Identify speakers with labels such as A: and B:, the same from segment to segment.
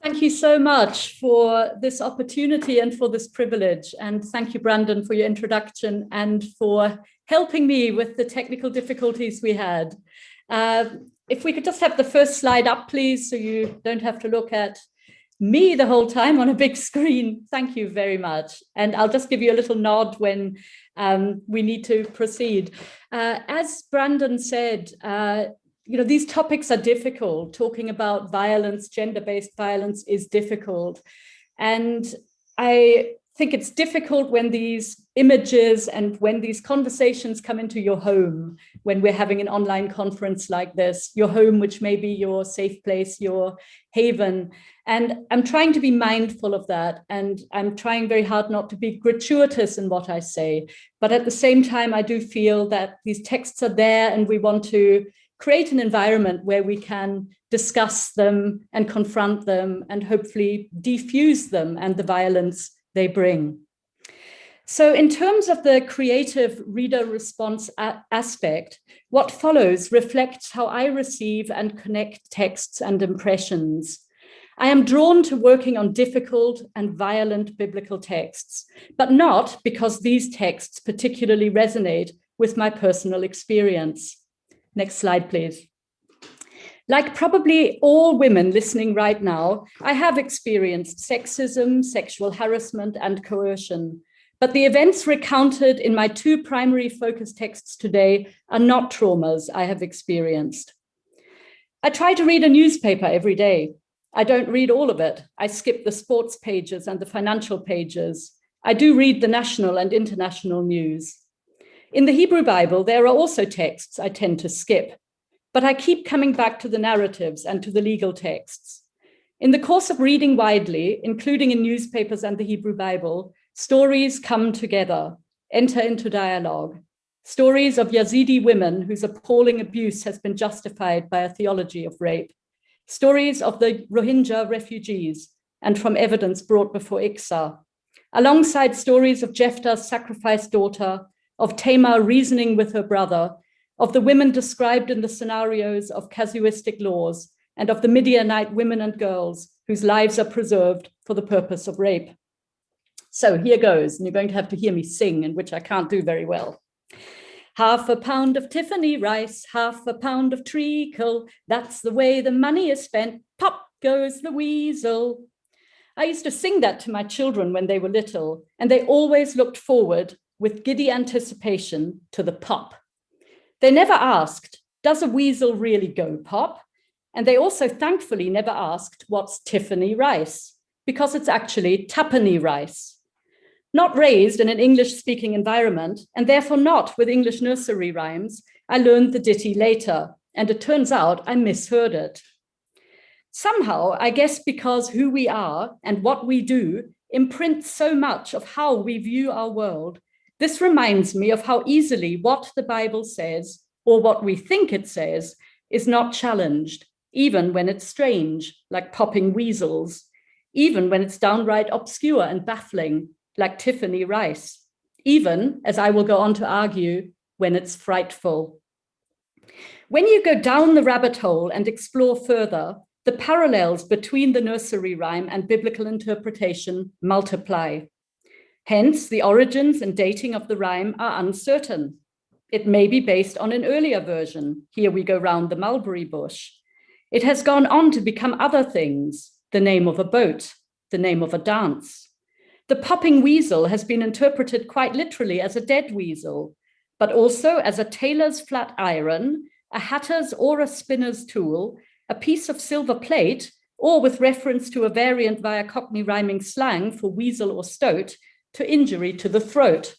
A: Thank you so much for this opportunity and for this privilege. And thank you, Brandon, for your introduction and for helping me with the technical difficulties we had. If we could just have the first slide up, please, so you don't have to look at me the whole time on a big screen. Thank you very much. And I'll just give you a little nod when we need to proceed. As Brandon said, these topics are difficult. Talking about violence, gender-based violence is difficult. And I think it's difficult when these images and when these conversations come into your home, when we're having an online conference like this, your home, which may be your safe place, your haven. And I'm trying to be mindful of that. And I'm trying very hard not to be gratuitous in what I say. But at the same time, I do feel that these texts are there and we want to create an environment where we can discuss them and confront them and hopefully defuse them and the violence they bring. So in terms of the creative reader response aspect, what follows reflects how I receive and connect texts and impressions. I am drawn to working on difficult and violent biblical texts, but not because these texts particularly resonate with my personal experience. Next slide, please. Like probably all women listening right now, I have experienced sexism, sexual harassment, and coercion. But the events recounted in my two primary focus texts today are not traumas I have experienced. I try to read a newspaper every day. I don't read all of it. I skip the sports pages and the financial pages. I do read the national and international news. In the Hebrew Bible, there are also texts I tend to skip, but I keep coming back to the narratives and to the legal texts. In the course of reading widely, including in newspapers and the Hebrew Bible, stories come together, enter into dialogue. Stories of Yazidi women whose appalling abuse has been justified by a theology of rape. Stories of the Rohingya refugees and from evidence brought before ICSA, alongside stories of Jephthah's sacrificed daughter, of Tamar reasoning with her brother, of the women described in the scenarios of casuistic laws, and of the Midianite women and girls whose lives are preserved for the purpose of rape. So here goes, and you're going to have to hear me sing, in which I can't do very well. Half a pound of Tiffany rice, half a pound of treacle, that's the way the money is spent, pop goes the weasel. I used to sing that to my children when they were little, and they always looked forward with giddy anticipation to the pop. They never asked, does a weasel really go pop? And they also thankfully never asked, what's Tiffany rice? Because it's actually tuppenny rice. Not raised in an English-speaking environment, and therefore not with English nursery rhymes, I learned the ditty later, and it turns out I misheard it. Somehow, I guess because who we are and what we do imprints so much of how we view our world, this reminds me of how easily what the Bible says, or what we think it says, is not challenged, even when it's strange, like popping weasels, even when it's downright obscure and baffling, like Tiffany rice, even, as I will go on to argue, when it's frightful. When you go down the rabbit hole and explore further, the parallels between the nursery rhyme and biblical interpretation multiply. Hence, the origins and dating of the rhyme are uncertain. It may be based on an earlier version. Here we go round the mulberry bush. It has gone on to become other things, the name of a boat, the name of a dance. The popping weasel has been interpreted quite literally as a dead weasel, but also as a tailor's flat iron, a hatter's or a spinner's tool, a piece of silver plate, or with reference to a variant via Cockney rhyming slang for weasel or stoat, to injury to the throat.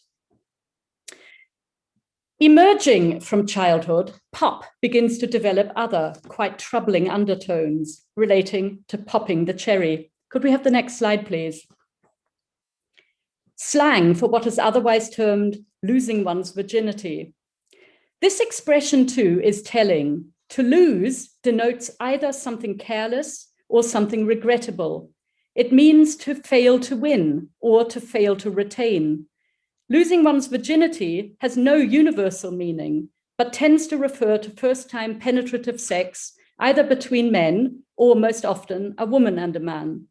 A: Emerging from childhood, pop begins to develop other quite troubling undertones relating to popping the cherry. Could we have the next slide, please? Slang for what is otherwise termed losing one's virginity. This expression too is telling. To lose denotes either something careless or something regrettable. It means to fail to win or to fail to retain. Losing one's virginity has no universal meaning, but tends to refer to first-time penetrative sex either between men or most often a woman and a man.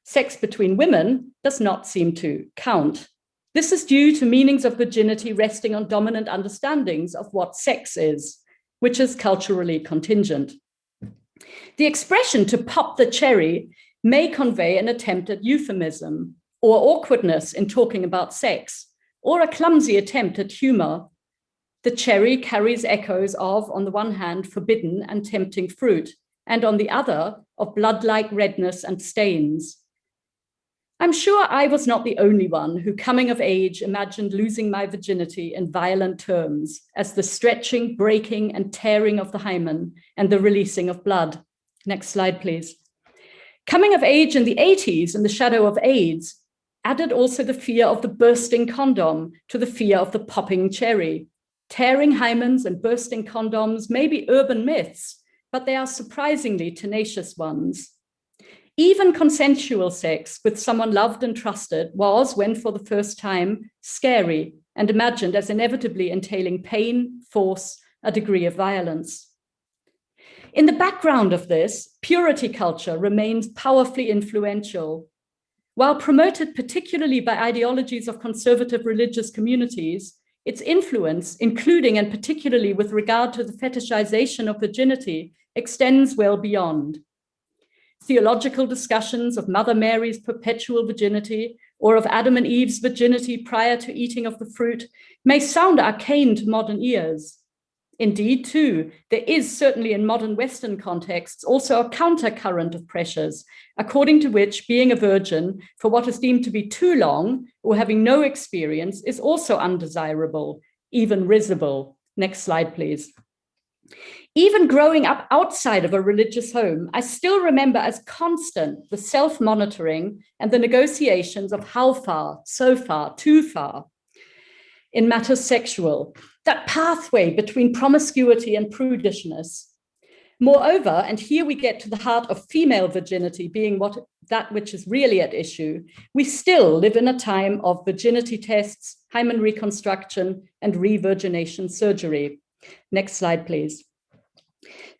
A: Sex between women does not seem to count. This is due to meanings of virginity resting on dominant understandings of what sex is, which is culturally contingent. The expression to pop the cherry may convey an attempt at euphemism or awkwardness in talking about sex, or a clumsy attempt at humor. The cherry carries echoes of, on the one hand, forbidden and tempting fruit, and on the other, of blood-like redness and stains. I'm sure I was not the only one who, coming of age, imagined losing my virginity in violent terms, as the stretching, breaking, and tearing of the hymen and the releasing of blood. Next slide, please. Coming of age in the 80s in the shadow of AIDS added also the fear of the bursting condom to the fear of the popping cherry. Tearing hymens and bursting condoms may be urban myths, but they are surprisingly tenacious ones. Even consensual sex with someone loved and trusted was, when for the first time, scary and imagined as inevitably entailing pain, force, a degree of violence. In the background of this, purity culture remains powerfully influential. While promoted particularly by ideologies of conservative religious communities, its influence, including and particularly with regard to the fetishization of virginity, extends well beyond. Theological discussions of Mother Mary's perpetual virginity or of Adam and Eve's virginity prior to eating of the fruit may sound arcane to modern ears. Indeed, too, there is certainly in modern Western contexts also a countercurrent of pressures, according to which being a virgin for what is deemed to be too long or having no experience is also undesirable, even risible. Next slide, please. Even growing up outside of a religious home, I still remember as constant the self-monitoring and the negotiations of how far, so far, too far in matters sexual, that pathway between promiscuity and prudishness. Moreover, and here we get to the heart of female virginity being that which is really at issue, we still live in a time of virginity tests, hymen reconstruction, and revirgination surgery. Next slide, please.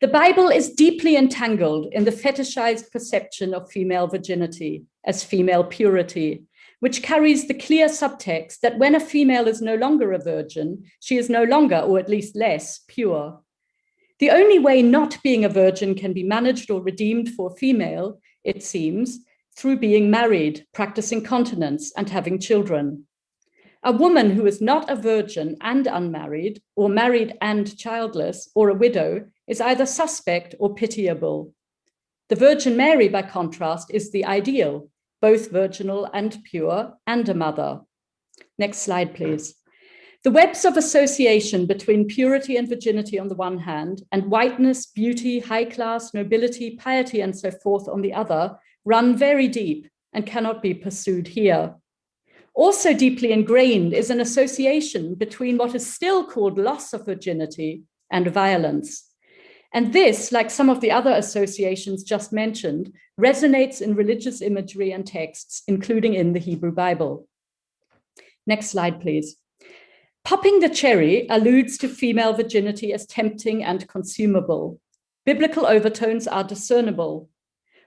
A: The Bible is deeply entangled in the fetishized perception of female virginity as female purity, which carries the clear subtext that when a female is no longer a virgin, she is no longer, or at least less, pure. The only way not being a virgin can be managed or redeemed for a female, it seems, through being married, practicing continence, and having children. A woman who is not a virgin and unmarried, or married and childless, or a widow, is either suspect or pitiable. The Virgin Mary, by contrast, is the ideal, both virginal and pure, and a mother. Next slide, please. The webs of association between purity and virginity on the one hand, and whiteness, beauty, high class, nobility, piety, and so forth on the other, run very deep and cannot be pursued here. Also deeply ingrained is an association between what is still called loss of virginity and violence. And this, like some of the other associations just mentioned, resonates in religious imagery and texts, including in the Hebrew Bible. Next slide, please. Popping the cherry alludes to female virginity as tempting and consumable. Biblical overtones are discernible.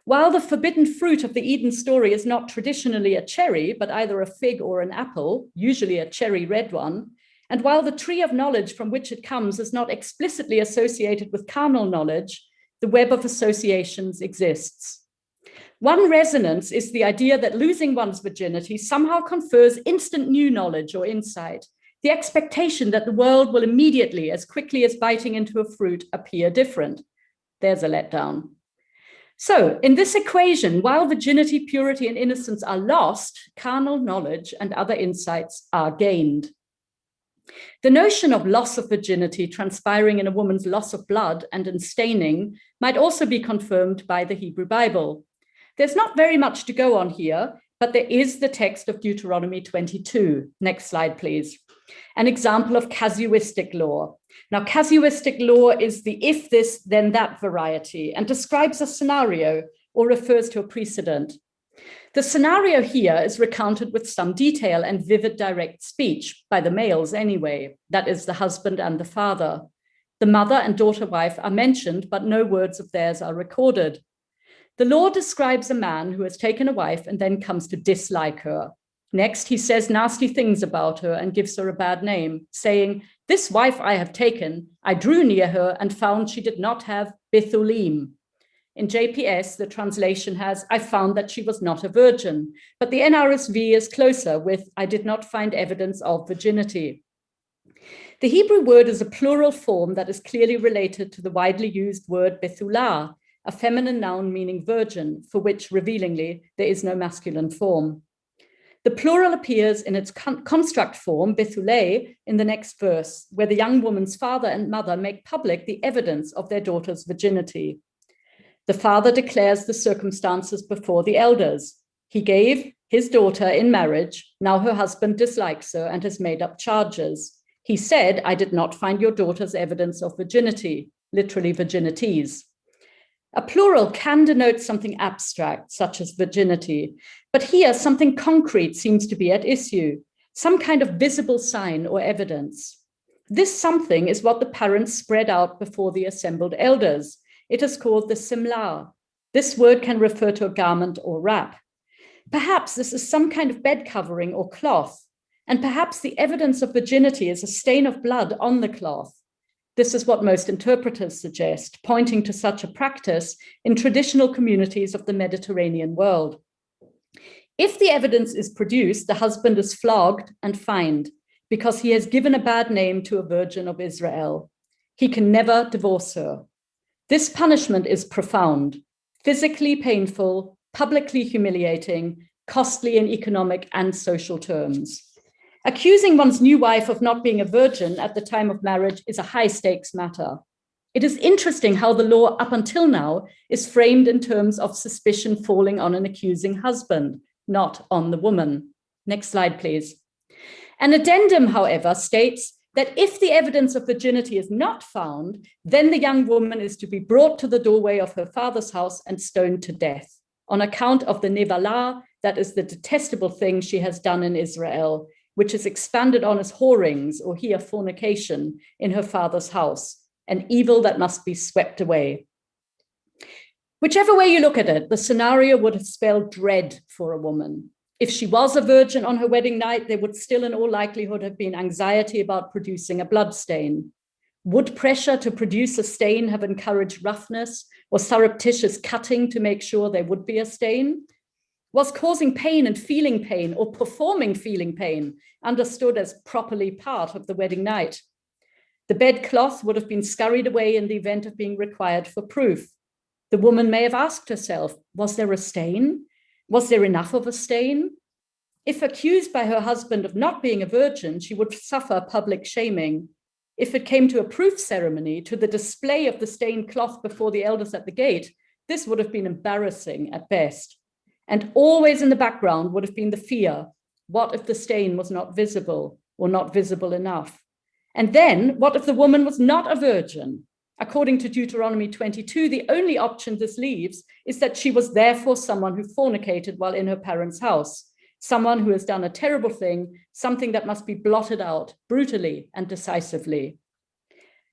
A: While the forbidden fruit of the Eden story is not traditionally a cherry, but either a fig or an apple, usually a cherry red one, and while the tree of knowledge from which it comes is not explicitly associated with carnal knowledge, the web of associations exists. One resonance is the idea that losing one's virginity somehow confers instant new knowledge or insight, the expectation that the world will immediately, as quickly as biting into a fruit, appear different. There's a letdown. So in this equation, while virginity, purity, and innocence are lost, carnal knowledge and other insights are gained. The notion of loss of virginity transpiring in a woman's loss of blood and in staining might also be confirmed by the Hebrew Bible. There's not very much to go on here, but there is the text of Deuteronomy 22. Next slide, please. An example of casuistic law. Now, casuistic law is the if this, then that variety and describes a scenario or refers to a precedent. The scenario here is recounted with some detail and vivid direct speech, by the males anyway, that is the husband and the father. The mother and daughter wife are mentioned, but no words of theirs are recorded. The law describes a man who has taken a wife and then comes to dislike her. Next, he says nasty things about her and gives her a bad name, saying, "This wife I have taken, I drew near her and found she did not have Bethulim." In JPS, the translation has, "I found that she was not a virgin," but the NRSV is closer with, "I did not find evidence of virginity." The Hebrew word is a plural form that is clearly related to the widely used word Bethulah, a feminine noun meaning virgin, for which, revealingly, there is no masculine form. The plural appears in its construct form, Bethuleh, in the next verse, where the young woman's father and mother make public the evidence of their daughter's virginity. The father declares the circumstances before the elders. He gave his daughter in marriage. Now her husband dislikes her and has made up charges. He said, "I did not find your daughter's evidence of virginity," literally virginities. A plural can denote something abstract, such as virginity, but here something concrete seems to be at issue, some kind of visible sign or evidence. This something is what the parents spread out before the assembled elders. It is called the simlah. This word can refer to a garment or wrap. Perhaps this is some kind of bed covering or cloth, and perhaps the evidence of virginity is a stain of blood on the cloth. This is what most interpreters suggest, pointing to such a practice in traditional communities of the Mediterranean world. If the evidence is produced, the husband is flogged and fined because he has given a bad name to a virgin of Israel. He can never divorce her. This punishment is profound, physically painful, publicly humiliating, costly in economic and social terms. Accusing one's new wife of not being a virgin at the time of marriage is a high-stakes matter. It is interesting how the law up until now is framed in terms of suspicion falling on an accusing husband, not on the woman. Next slide, please. An addendum, however, states that if the evidence of virginity is not found, then the young woman is to be brought to the doorway of her father's house and stoned to death on account of the nevalah, that is the detestable thing she has done in Israel, which is expanded on as whorings, or here fornication, in her father's house, an evil that must be swept away. Whichever way you look at it, the scenario would have spelled dread for a woman. If she was a virgin on her wedding night, there would still in all likelihood have been anxiety about producing a blood stain. Would pressure to produce a stain have encouraged roughness or surreptitious cutting to make sure there would be a stain? Was causing pain and feeling pain or performing feeling pain understood as properly part of the wedding night? The bedcloth would have been scurried away in the event of being required for proof. The woman may have asked herself, was there a stain? Was there enough of a stain? If accused by her husband of not being a virgin, she would suffer public shaming. If it came to a proof ceremony, to the display of the stained cloth before the elders at the gate, this would have been embarrassing at best. And always in the background would have been the fear, what if the stain was not visible or not visible enough? And then, what if the woman was not a virgin? According to Deuteronomy 22, the only option this leaves is that she was therefore someone who fornicated while in her parents' house, someone who has done a terrible thing, something that must be blotted out brutally and decisively.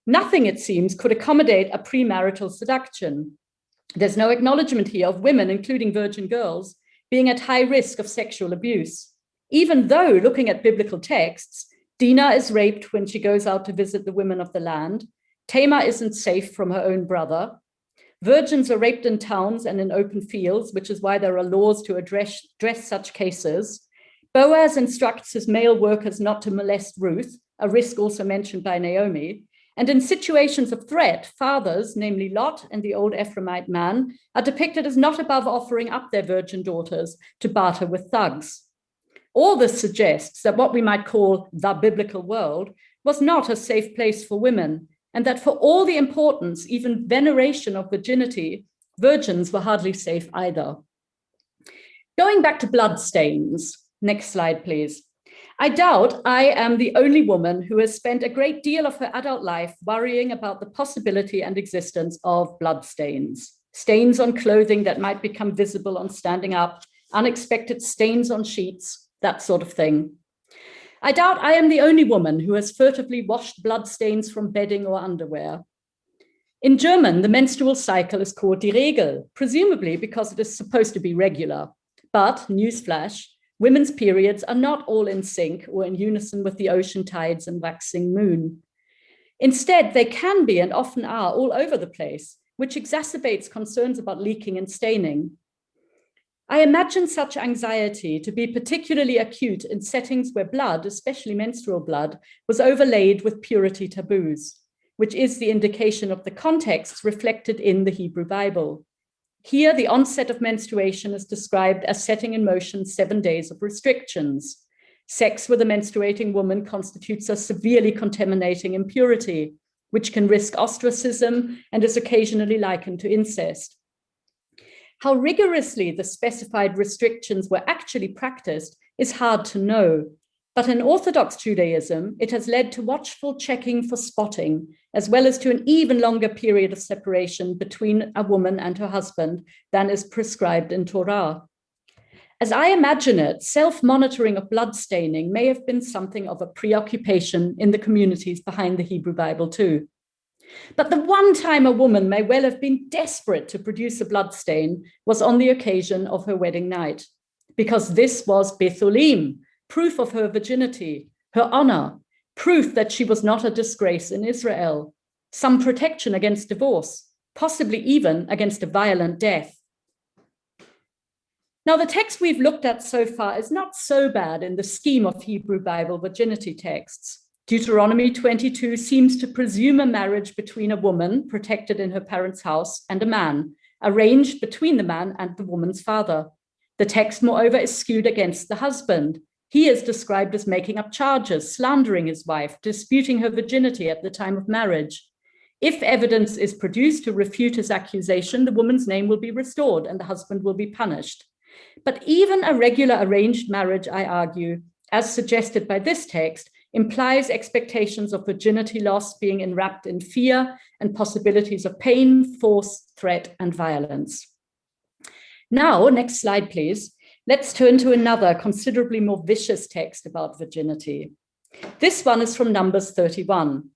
A: Nothing, it seems, could accommodate a premarital seduction. There's no acknowledgement here of women, including virgin girls, being at high risk of sexual abuse, even though, looking at biblical texts, Dinah is raped when she goes out to visit the women of the land. Tamar isn't safe from her own brother. Virgins are raped in towns and in open fields, which is why there are laws to address such cases. Boaz instructs his male workers not to molest Ruth, a risk also mentioned by Naomi. And in situations of threat, fathers, namely Lot and the old Ephraimite man, are depicted as not above offering up their virgin daughters to barter with thugs. All this suggests that what we might call the biblical world was not a safe place for women, and that for all the importance, even veneration of virginity, virgins were hardly safe either. Going back to bloodstains, next slide, please. I doubt I am the only woman who has spent a great deal of her adult life worrying about the possibility and existence of bloodstains, stains on clothing that might become visible on standing up, unexpected stains on sheets, that sort of thing. I doubt I am the only woman who has furtively washed bloodstains from bedding or underwear. In German, the menstrual cycle is called die Regel, presumably because it is supposed to be regular. But, newsflash, women's periods are not all in sync or in unison with the ocean tides and waxing moon. Instead, they can be and often are all over the place, which exacerbates concerns about leaking and staining. I imagine such anxiety to be particularly acute in settings where blood, especially menstrual blood, was overlaid with purity taboos, which is the indication of the context reflected in the Hebrew Bible. Here, the onset of menstruation is described as setting in motion 7 days of restrictions. Sex with a menstruating woman constitutes a severely contaminating impurity, which can risk ostracism and is occasionally likened to incest. How rigorously the specified restrictions were actually practiced is hard to know, but in Orthodox Judaism, it has led to watchful checking for spotting, as well as to an even longer period of separation between a woman and her husband than is prescribed in Torah. As I imagine it, self-monitoring of blood staining may have been something of a preoccupation in the communities behind the Hebrew Bible too. But the one time a woman may well have been desperate to produce a blood stain was on the occasion of her wedding night, because this was Bethulim, proof of her virginity, her honor, proof that she was not a disgrace in Israel, some protection against divorce, possibly even against a violent death. Now, the text we've looked at so far is not so bad in the scheme of Hebrew Bible virginity texts. Deuteronomy 22 seems to presume a marriage between a woman protected in her parents' house and a man, arranged between the man and the woman's father. The text, moreover, is skewed against the husband. He is described as making up charges, slandering his wife, disputing her virginity at the time of marriage. If evidence is produced to refute his accusation, the woman's name will be restored and the husband will be punished. But even a regular arranged marriage, I argue, as suggested by this text, implies expectations of virginity loss being enwrapped in fear and possibilities of pain, force, threat, and violence. Now, next slide, please. Let's turn to another considerably more vicious text about virginity. This one is from Numbers 31.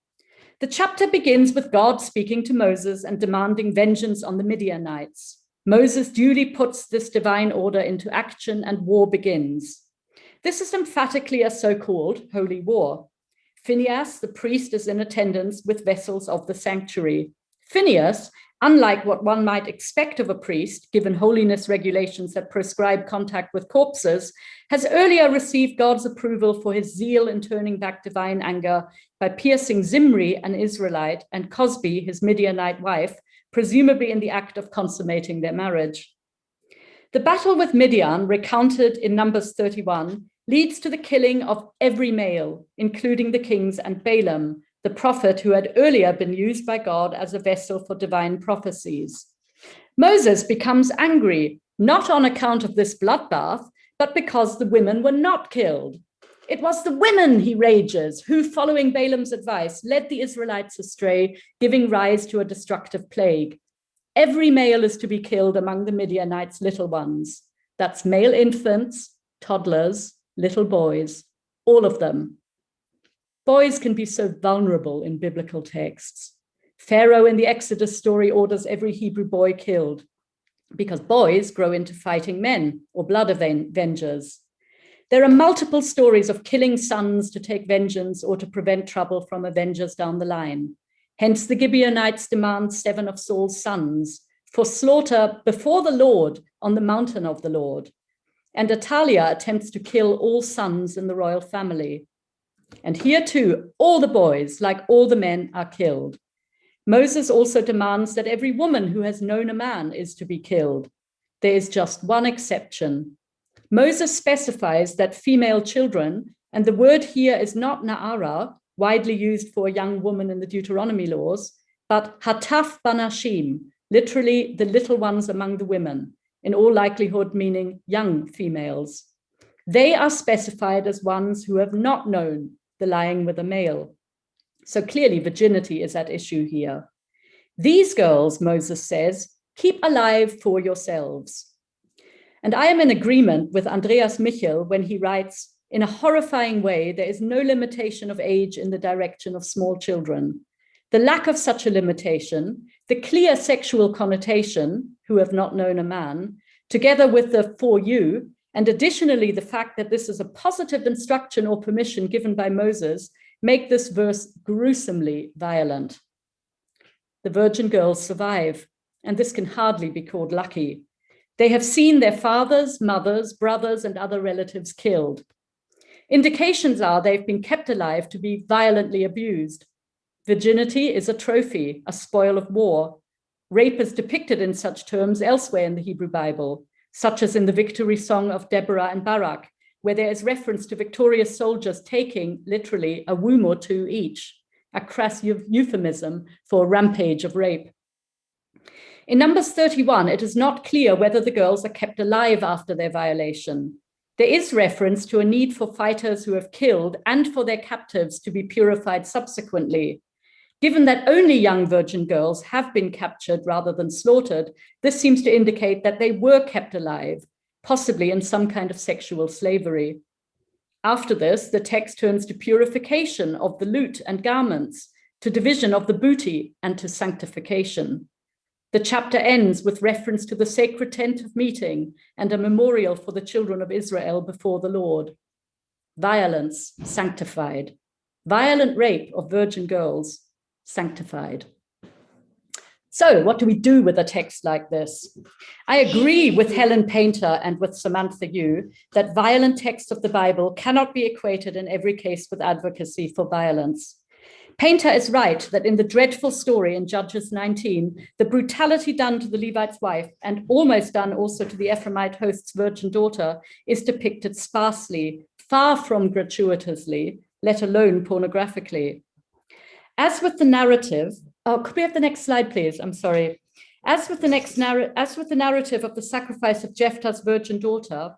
A: The chapter begins with God speaking to Moses and demanding vengeance on the Midianites. Moses duly puts this divine order into action and war begins. This is emphatically a so-called holy war. Phinehas, the priest, is in attendance with vessels of the sanctuary. Phinehas, unlike what one might expect of a priest, given holiness regulations that prescribe contact with corpses, has earlier received God's approval for his zeal in turning back divine anger by piercing Zimri, an Israelite, and Cosbi, his Midianite wife, presumably in the act of consummating their marriage. The battle with Midian, recounted in Numbers 31, leads to the killing of every male, including the kings and Balaam, the prophet who had earlier been used by God as a vessel for divine prophecies. Moses becomes angry, not on account of this bloodbath, but because the women were not killed. It was the women, he rages, who, following Balaam's advice, led the Israelites astray, giving rise to a destructive plague. Every male is to be killed among the Midianites' little ones. That's male infants, toddlers, little boys, all of them. Boys can be so vulnerable in biblical texts. Pharaoh in the Exodus story orders every Hebrew boy killed because boys grow into fighting men or blood avengers. There are multiple stories of killing sons to take vengeance or to prevent trouble from avengers down the line. Hence, the Gibeonites demand 7 of Saul's sons for slaughter before the Lord on the mountain of the Lord. And Atalia attempts to kill all sons in the royal family. And here too, all the boys, like all the men, are killed. Moses also demands that every woman who has known a man is to be killed. There is just one exception. Moses specifies that female children, and the word here is not na'ara, widely used for a young woman in the Deuteronomy laws, but hataf banashim, literally the little ones among the women, in all likelihood meaning young females. They are specified as ones who have not known the lying with a male. So clearly virginity is at issue here. These girls, Moses says, keep alive for yourselves. And I am in agreement with Andreas Michel when he writes, In a horrifying way, there is no limitation of age in the direction of small children. The lack of such a limitation, the clear sexual connotation, who have not known a man, together with the for you, and additionally the fact that this is a positive instruction or permission given by Moses, make this verse gruesomely violent. The virgin girls survive, and this can hardly be called lucky. They have seen their fathers, mothers, brothers, and other relatives killed. Indications are they've been kept alive to be violently abused. Virginity is a trophy, a spoil of war. Rape is depicted in such terms elsewhere in the Hebrew Bible, such as in the victory song of Deborah and Barak, where there is reference to victorious soldiers taking, literally, a womb or two each, a crass euphemism for a rampage of rape. In Numbers 31, it is not clear whether the girls are kept alive after their violation. There is reference to a need for fighters who have killed and for their captives to be purified subsequently. Given that only young virgin girls have been captured rather than slaughtered, this seems to indicate that they were kept alive, possibly in some kind of sexual slavery. After this, the text turns to purification of the loot and garments, to division of the booty, and to sanctification. The chapter ends with reference to the sacred tent of meeting and a memorial for the children of Israel before the Lord. Violence, sanctified. Violent rape of virgin girls, sanctified. So what do we do with a text like this? I agree with Helen Painter and with Samantha Yu that violent texts of the Bible cannot be equated in every case with advocacy for violence. Painter is right that in the dreadful story in Judges 19, the brutality done to the Levite's wife and almost done also to the Ephraimite host's virgin daughter is depicted sparsely, far from gratuitously, let alone pornographically. As with the narrative, could we have the next slide, please? I'm sorry. As with the narrative of the sacrifice of Jephthah's virgin daughter,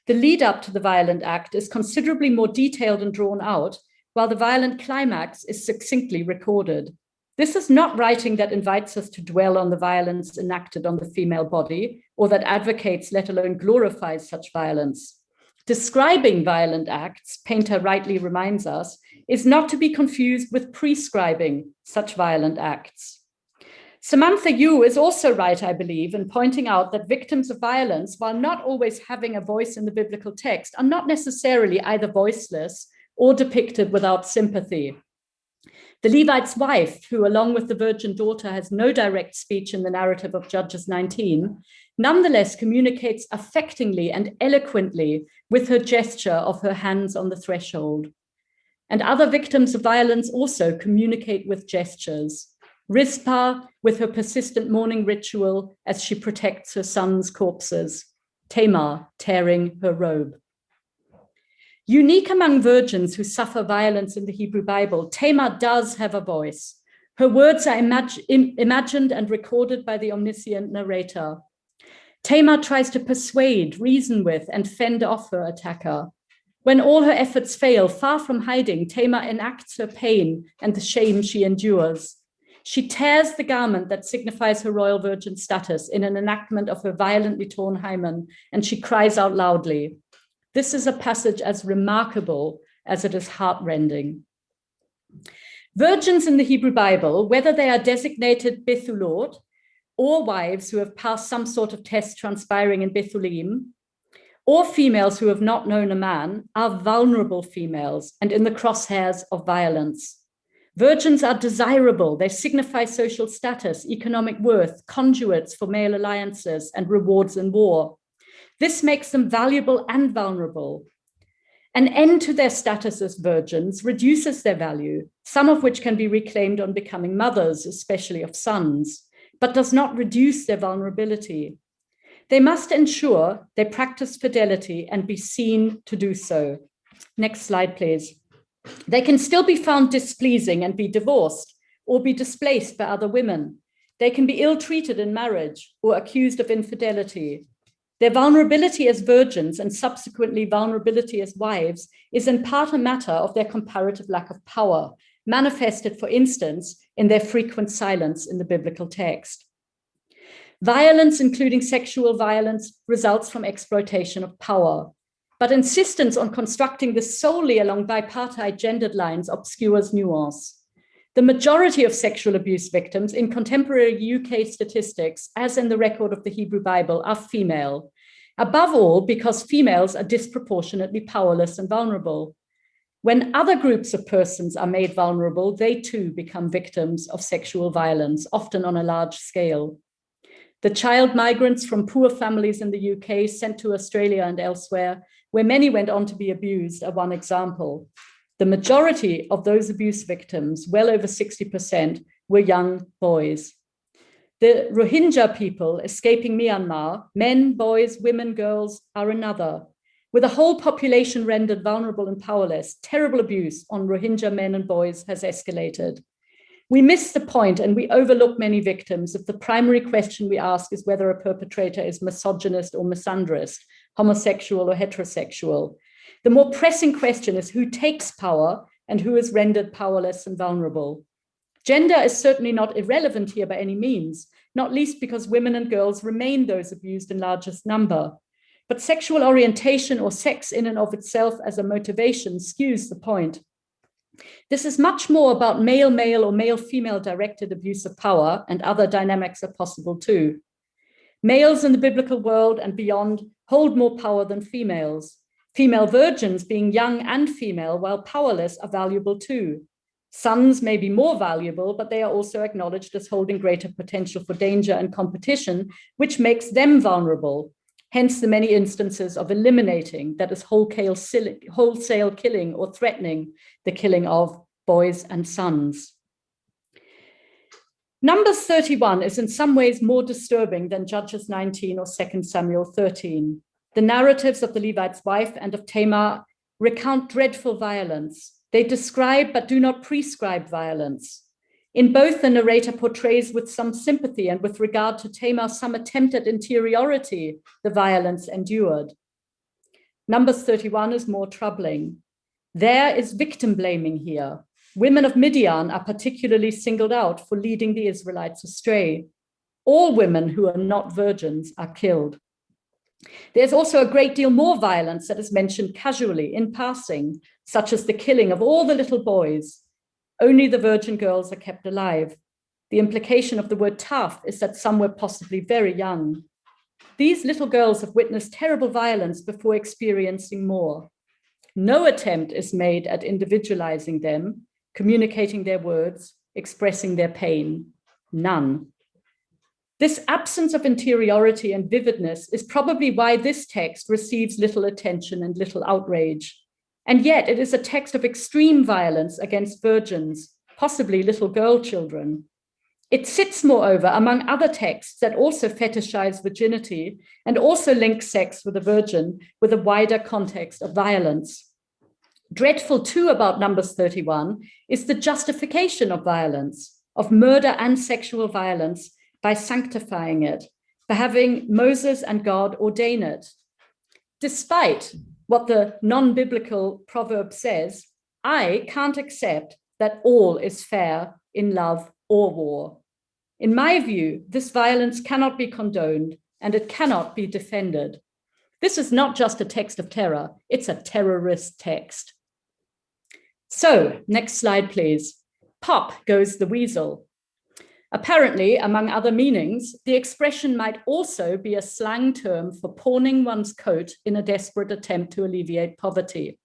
A: the lead up to the violent act is considerably more detailed and drawn out, while the violent climax is succinctly recorded. This is not writing that invites us to dwell on the violence enacted on the female body, or that advocates, let alone glorifies such violence. Describing violent acts, Painter rightly reminds us, is not to be confused with prescribing such violent acts. Samantha Yu is also right, I believe, in pointing out that victims of violence, while not always having a voice in the biblical text, are not necessarily either voiceless or depicted without sympathy. The Levite's wife, who along with the virgin daughter has no direct speech in the narrative of Judges 19, nonetheless communicates affectingly and eloquently with her gesture of her hands on the threshold. And other victims of violence also communicate with gestures. Rizpah with her persistent mourning ritual as she protects her son's corpses. Tamar tearing her robe. Unique among virgins who suffer violence in the Hebrew Bible, Tamar does have a voice. Her words are imagined and recorded by the omniscient narrator. Tamar tries to persuade, reason with, and fend off her attacker. When all her efforts fail, far from hiding, Tamar enacts her pain and the shame she endures. She tears the garment that signifies her royal virgin status in an enactment of her violently torn hymen, and she cries out loudly. This is a passage as remarkable as it is heartrending. Virgins in the Hebrew Bible, whether they are designated Bethulot or wives who have passed some sort of test transpiring in Bethulim, or females who have not known a man, are vulnerable females and in the crosshairs of violence. Virgins are desirable. They signify social status, economic worth, conduits for male alliances and rewards in war. This makes them valuable and vulnerable. An end to their status as virgins reduces their value, some of which can be reclaimed on becoming mothers, especially of sons, but does not reduce their vulnerability. They must ensure they practice fidelity and be seen to do so. Next slide, please. They can still be found displeasing and be divorced or be displaced by other women. They can be ill-treated in marriage or accused of infidelity. Their vulnerability as virgins and subsequently vulnerability as wives is in part a matter of their comparative lack of power, manifested, for instance, in their frequent silence in the biblical text. Violence, including sexual violence, results from exploitation of power. but insistence on constructing this solely along bipartite gendered lines obscures nuance. The majority of sexual abuse victims in contemporary UK statistics, as in the record of the Hebrew Bible, are female, above all because females are disproportionately powerless and vulnerable. When other groups of persons are made vulnerable, they too become victims of sexual violence, often on a large scale. The child migrants from poor families in the UK sent to Australia and elsewhere, where many went on to be abused, are one example. The majority of those abuse victims, well over 60%, were young boys. The Rohingya people escaping Myanmar, men, boys, women, girls, are another. With a whole population rendered vulnerable and powerless, terrible abuse on Rohingya men and boys has escalated. We miss the point and we overlook many victims if the primary question we ask is whether a perpetrator is misogynist or misandrist, homosexual or heterosexual. The more pressing question is who takes power and who is rendered powerless and vulnerable. Gender is certainly not irrelevant here by any means, not least because women and girls remain those abused in largest number. But sexual orientation or sex in and of itself as a motivation skews the point. This is much more about male-male or male-female directed abuse of power, and other dynamics are possible too. Males in the biblical world and beyond hold more power than females. Female virgins, being young and female while powerless, are valuable too. Sons may be more valuable, but they are also acknowledged as holding greater potential for danger and competition, which makes them vulnerable. Hence the many instances of eliminating, that is wholesale killing or threatening the killing of boys and sons. Numbers 31 is in some ways more disturbing than Judges 19 or 2 Samuel 13. The narratives of the Levite's wife and of Tamar recount dreadful violence. They describe but do not prescribe violence. In both, the narrator portrays with some sympathy and with regard to Tamar some attempt at interiority the violence endured. Numbers 31 is more troubling. There is victim blaming here. Women of Midian are particularly singled out for leading the Israelites astray. All women who are not virgins are killed. There's also a great deal more violence that is mentioned casually in passing, such as the killing of all the little boys. Only the virgin girls are kept alive. The implication of the word tough is that some were possibly very young. These little girls have witnessed terrible violence before experiencing more. No attempt is made at individualizing them, communicating their words, expressing their pain. None. This absence of interiority and vividness is probably why this text receives little attention and little outrage. And yet it is a text of extreme violence against virgins, possibly little girl children. It sits, moreover, among other texts that also fetishize virginity and also link sex with a virgin with a wider context of violence. Dreadful too about Numbers 31 is the justification of violence, of murder and sexual violence, by sanctifying it, by having Moses and God ordain it. Despite what the non-biblical proverb says, I can't accept that all is fair in love or war. In my view, this violence cannot be condoned and it cannot be defended. This is not just a text of terror, it's a terrorist text. So, next slide, please. Pop goes the weasel. Apparently, among other meanings, the expression might also be a slang term for pawning one's coat in a desperate attempt to alleviate poverty.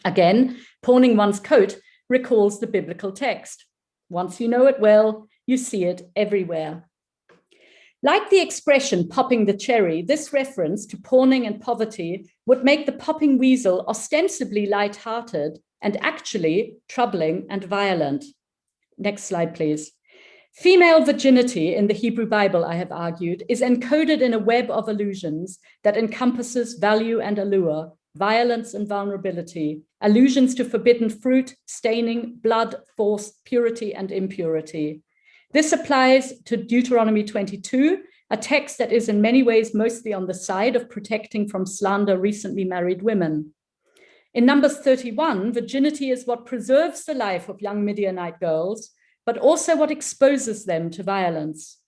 A: Again, pawning one's coat recalls the biblical text. Once you know it well, you see it everywhere. Like the expression popping the cherry, this reference to pawning and poverty would make the popping weasel ostensibly light-hearted and actually troubling and violent. Next slide, please. Female virginity in the Hebrew Bible, I have argued, is encoded in a web of allusions that encompasses value and allure, violence and vulnerability, allusions to forbidden fruit, staining, blood, force, purity and impurity. This applies to Deuteronomy 22, a text that is in many ways mostly on the side of protecting from slander recently married women. In Numbers 31, virginity is what preserves the life of young Midianite girls, but also what exposes them to violence.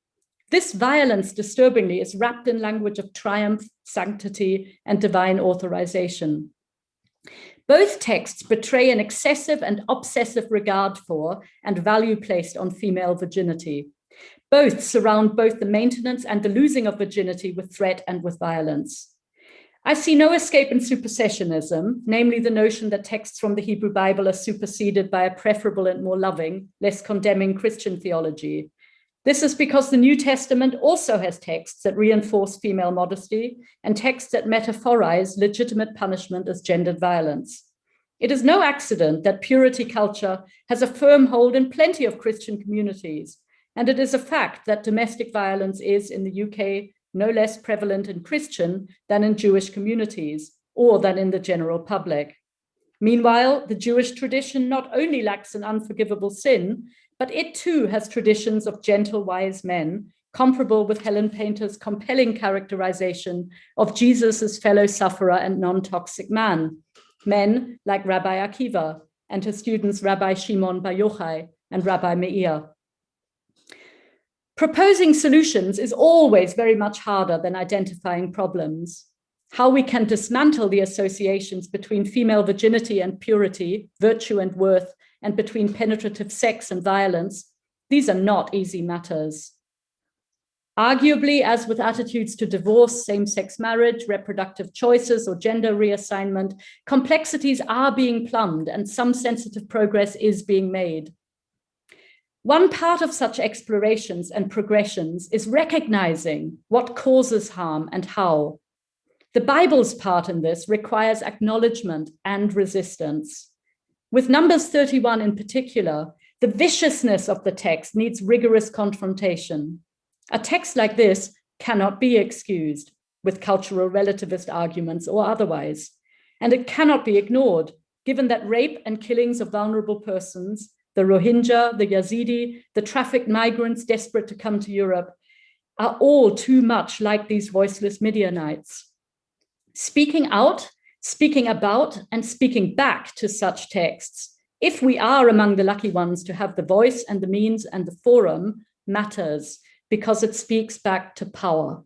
A: This violence, disturbingly, is wrapped in language of triumph, sanctity, and divine authorization. Both texts betray an excessive and obsessive regard for and value placed on female virginity. Both surround both the maintenance and the losing of virginity with threat and with violence. I see no escape in supersessionism, namely the notion that texts from the Hebrew Bible are superseded by a preferable and more loving, less condemning Christian theology. This is because the New Testament also has texts that reinforce female modesty and texts that metaphorize legitimate punishment as gendered violence. It is no accident that purity culture has a firm hold in plenty of Christian communities, and it is a fact that domestic violence is, in the UK, no less prevalent in Christian than in Jewish communities, or than in the general public. Meanwhile, the Jewish tradition not only lacks an unforgivable sin, but it too has traditions of gentle, wise men, comparable with Helen Paynter's compelling characterization of Jesus's fellow sufferer and non-toxic man, men like Rabbi Akiva and his students Rabbi Shimon Bar Yochai and Rabbi Meir. Proposing solutions is always very much harder than identifying problems. How we can dismantle the associations between female virginity and purity, virtue and worth, and between penetrative sex and violence, these are not easy matters. Arguably, as with attitudes to divorce, same-sex marriage, reproductive choices, or gender reassignment, complexities are being plumbed and some sensitive progress is being made. One part of such explorations and progressions is recognizing what causes harm and how. The Bible's part in this requires acknowledgement and resistance. With Numbers 31 in particular, the viciousness of the text needs rigorous confrontation. A text like this cannot be excused with cultural relativist arguments or otherwise, and it cannot be ignored, given that rape and killings of vulnerable persons, the Rohingya, the Yazidi, the trafficked migrants desperate to come to Europe, are all too much like these voiceless Midianites. Speaking out, speaking about, and speaking back to such texts, if we are among the lucky ones to have the voice and the means and the forum, matters because it speaks back to power.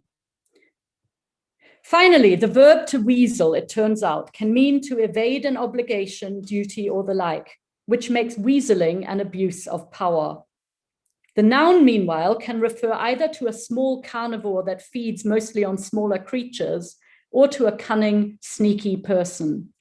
A: Finally, the verb to weasel, it turns out, can mean to evade an obligation, duty, or the like, which makes weaseling an abuse of power. The noun, meanwhile, can refer either to a small carnivore that feeds mostly on smaller creatures or to a cunning, sneaky person.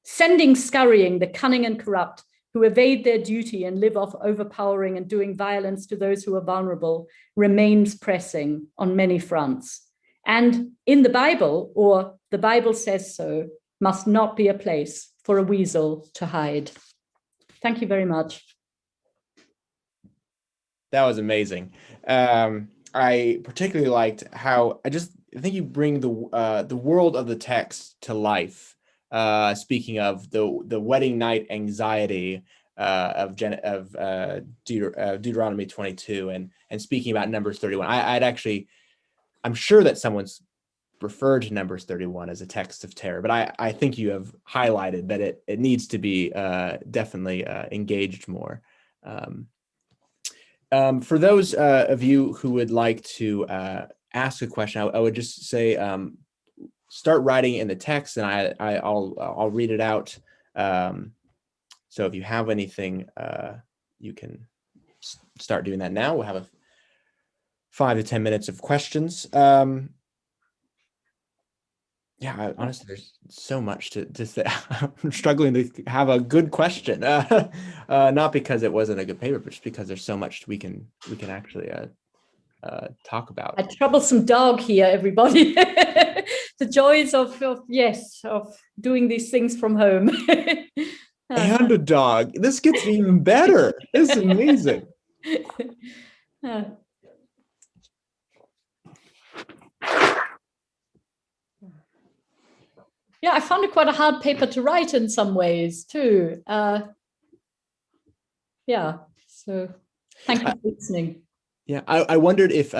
A: Sending scurrying the cunning and corrupt who evade their duty and live off overpowering and doing violence to those who are vulnerable remains pressing on many fronts. And in the Bible, or the Bible says so, must not be a place for a weasel to hide. Thank you very much.
B: That was amazing. I particularly liked how I think you bring the world of the text to life. Speaking of the wedding night anxiety of Deuteronomy 22 and speaking about Numbers 31, I'm sure that someone's referred to Numbers 31 as a text of terror, but I think you have highlighted that it needs to be definitely engaged more. For those of you who would like to ask a question, I would just say start writing in the text, and I'll read it out. So if you have anything, you can start doing that now. We'll have 5 to 10 minutes of questions. Yeah, honestly, there's so much to say. I'm struggling to have a good question, not because it wasn't a good paper, but just because there's so much we can actually talk about.
A: A troublesome dog here, everybody. The joys of doing these things from home.
B: And a dog. This gets even better. This is amazing.
A: Yeah, I found it quite a hard paper to write in some ways too. Yeah, so thank you for listening.
B: Yeah, I wondered if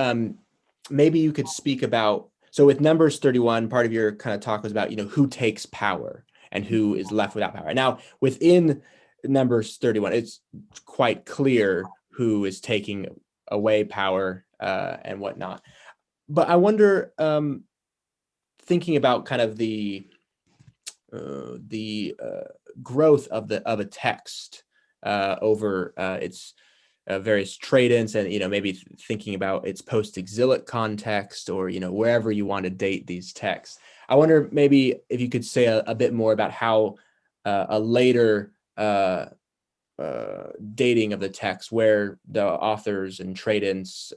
B: maybe you could speak about, so with Numbers 31, part of your kind of talk was about, who takes power and who is left without power. Now, within Numbers 31, it's quite clear who is taking away power and whatnot. But I wonder, thinking about kind of the growth of a text over its various trade-ins, and maybe thinking about its post-exilic context, or wherever you want to date these texts. I wonder maybe if you could say a bit more about how a later dating of the text, where the authors and trade-ins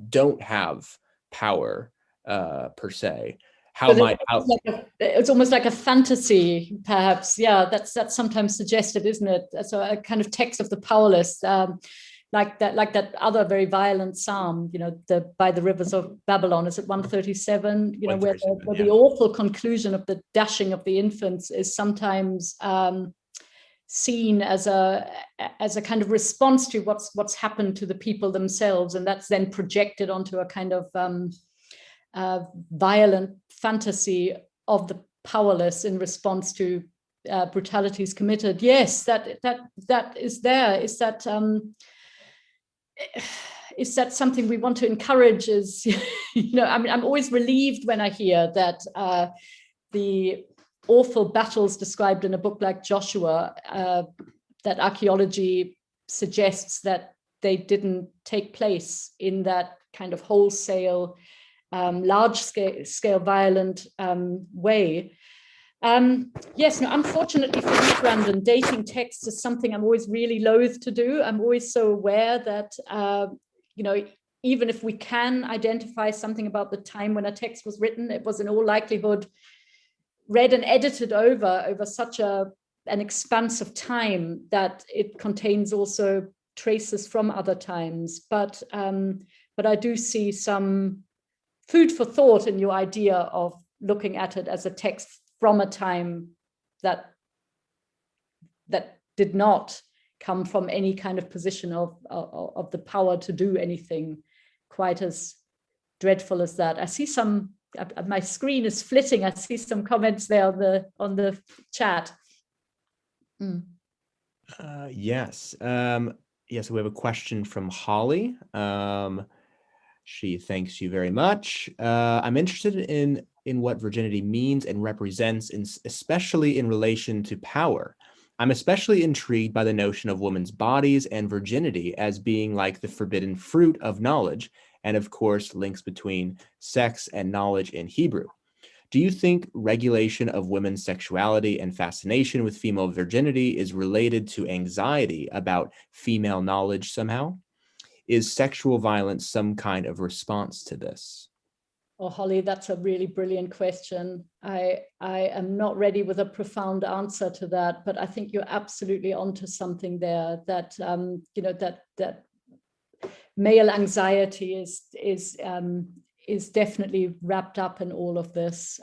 B: don't have power per se.
A: It's almost like a fantasy, perhaps. Yeah, that's sometimes suggested, isn't it? So a kind of text of the powerless, like that other very violent psalm, the by the rivers of Babylon. Is it 137? Where the awful conclusion of the dashing of the infants is sometimes seen as a kind of response to what's happened to the people themselves, and that's then projected onto a kind of violent fantasy of the powerless in response to brutalities committed. Yes, that is there. Is that something we want to encourage? I'm always relieved when I hear that the awful battles described in a book like Joshua, that archaeology suggests that they didn't take place in that kind of wholesale, large scale violent way. Yes, no, unfortunately for me, Brandon, dating texts is something I'm always really loath to do. I'm always so aware that, even if we can identify something about the time when a text was written, it was in all likelihood read and edited over such an expanse of time that it contains also traces from other times. But I do see some food for thought in your idea of looking at it as a text from a time that did not come from any kind of position of the power to do anything quite as dreadful as that. I see some. My screen is flitting. I see some comments there on the chat.
B: Yes. Yes, we have a question from Holly. She thanks you very much. I'm interested in what virginity means and represents, especially in relation to power. I'm especially intrigued by the notion of women's bodies and virginity as being like the forbidden fruit of knowledge, and of course, links between sex and knowledge in Hebrew. Do you think regulation of women's sexuality and fascination with female virginity is related to anxiety about female knowledge somehow? Is sexual violence some kind of response to this?
A: Oh, Holly, that's a really brilliant question. I am not ready with a profound answer to that, but I think you're absolutely onto something there. That that male anxiety is definitely wrapped up in all of this.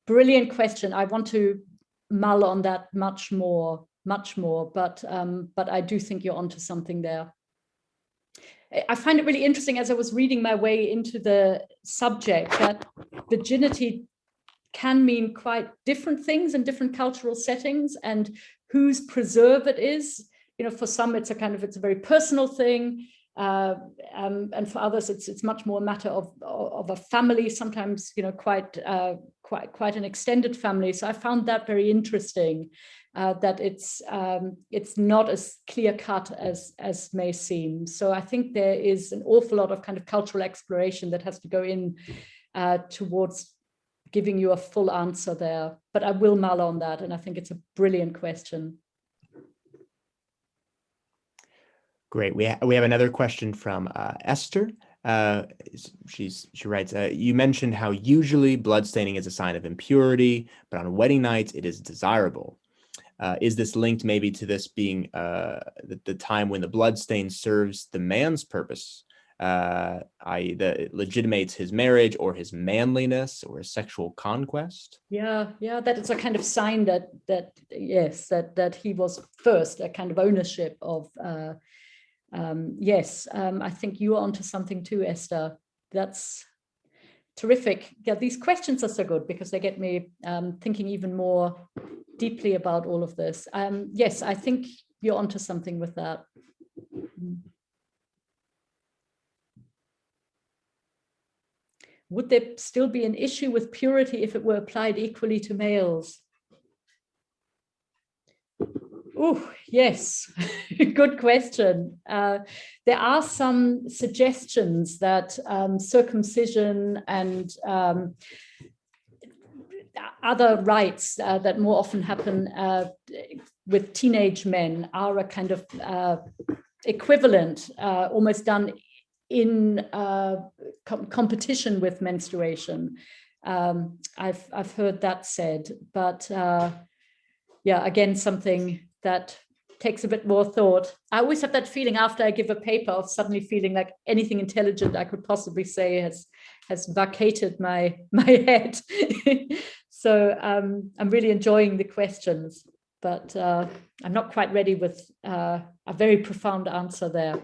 A: Brilliant question. I want to mull on that much more. But I do think you're onto something there. I find it really interesting as I was reading my way into the subject that virginity can mean quite different things in different cultural settings, and whose preserve it is. For some, it's a very personal thing. And for others, it's much more a matter of a family, sometimes quite an extended family. So I found that very interesting, that it's not as clear cut as may seem. So I think there is an awful lot of kind of cultural exploration that has to go in towards giving you a full answer there. But I will mull on that, and I think it's a brilliant question.
B: Great. We have another question from Esther. She writes, you mentioned how usually bloodstaining is a sign of impurity, but on wedding nights it is desirable. Is this linked maybe to this being the time when the bloodstain serves the man's purpose, i.e. that it legitimates his marriage or his manliness or his sexual conquest?
A: Yeah, that is a kind of sign that he was first, a kind of ownership of. I think you are onto something too, Esther. That's terrific. Yeah, these questions are so good because they get me thinking even more deeply about all of this. Yes, I think you're onto something with that. would there still be an issue with purity if it were applied equally to males? Oh, yes, good question. There are some suggestions that circumcision and other rites that more often happen with teenage men are a kind of equivalent, almost done in competition with menstruation. I've heard that said, but yeah, again, something that takes a bit more thought. I always have that feeling after I give a paper of suddenly feeling like anything intelligent I could possibly say has vacated my head. So I'm really enjoying the questions, but I'm not quite ready with a very profound answer there.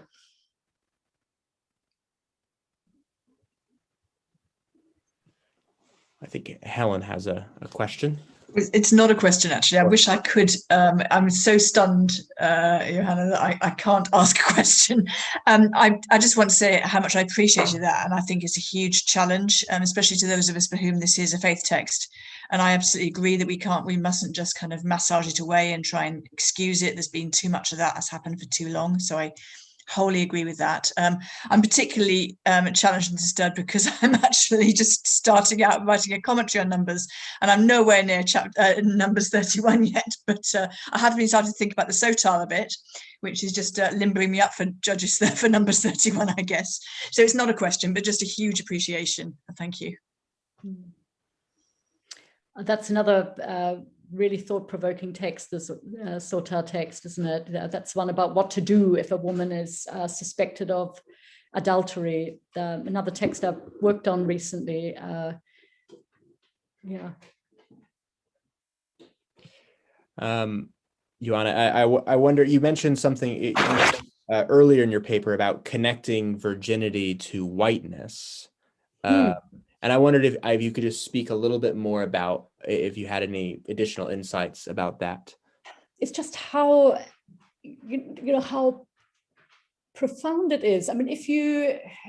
B: I think Helen has a question.
C: It's not a question, actually. I wish I could. I'm so stunned, Johanna, that I can't ask a question. I just want to say how much I appreciated that. And I think it's a huge challenge, especially to those of us for whom this is a faith text. And I absolutely agree that we mustn't just kind of massage it away and try and excuse it. There's been too much of that has happened for too long. So I wholly agree with that. I'm particularly challenged and disturbed because I'm actually just starting out writing a commentary on Numbers, and I'm nowhere near Numbers 31 yet, but I have been starting to think about the Sotar a bit, which is just limbering me up for Judges for Numbers 31, I guess. So it's not a question, but just a huge appreciation. Thank you.
A: That's another really thought-provoking text, this Sotar text, isn't it? That's one about what to do if a woman is suspected of adultery. Another text I've worked on recently. Yeah.
B: Johanna, I wonder, you mentioned something earlier in your paper about connecting virginity to whiteness. And I wondered if you could just speak a little bit more about if you had any additional insights about that.
A: It's just how, how profound it is. I mean,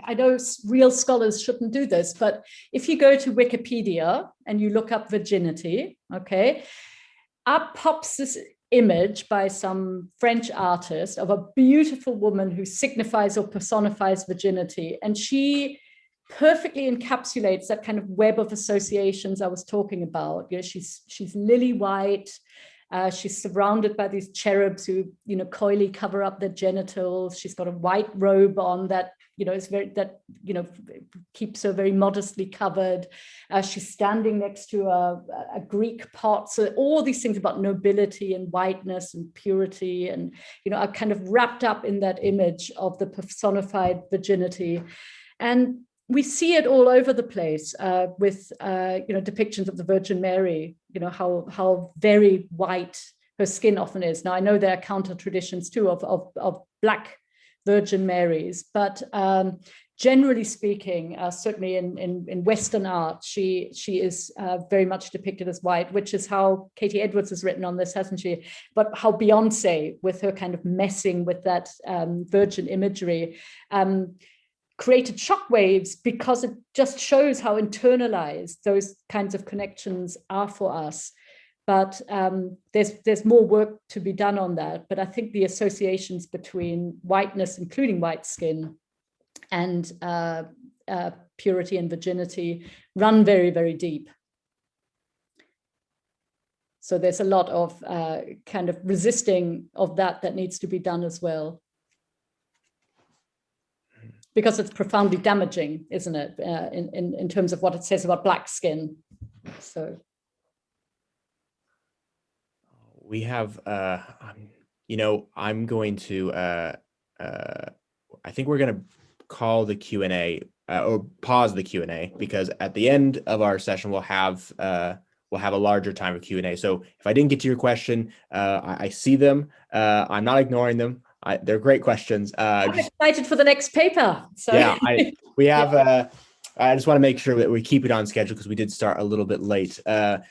A: I know real scholars shouldn't do this, but if you go to Wikipedia and you look up virginity, okay, up pops this image by some French artist of a beautiful woman who signifies or personifies virginity. And she perfectly encapsulates that kind of web of associations I was talking about. She's lily white. She's surrounded by these cherubs who, coyly cover up their genitals. She's got a white robe on that, is keeps her very modestly covered. She's standing next to a Greek pot. So all these things about nobility and whiteness and purity and, are kind of wrapped up in that image of the personified virginity. And we see it all over the place with depictions of the Virgin Mary, how very white her skin often is. Now, I know there are counter traditions too of Black Virgin Marys, but generally speaking, certainly in Western art, she is very much depicted as white, which is how Katie Edwards has written on this, hasn't she? But how Beyonce, with her kind of messing with that virgin imagery, created shockwaves because it just shows how internalized those kinds of connections are for us. But there's more work to be done on that. But I think the associations between whiteness, including white skin, and purity and virginity run very, very deep. So there's a lot of kind of resisting of that needs to be done as well. Because it's profoundly damaging, isn't it, in terms of what it says about Black skin. So
B: we have, I'm going to, I think we're going to call the Q&A or pause the Q&A, because at the end of our session, we'll have a larger time of Q&A. So if I didn't get to your question, I see them. I'm not ignoring them. They're great questions.
A: I'm excited for the next paper. So.
B: Yeah, we have. I just want to make sure that we keep it on schedule because we did start a little bit late.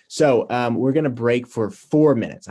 B: So we're going to break for 4 minutes.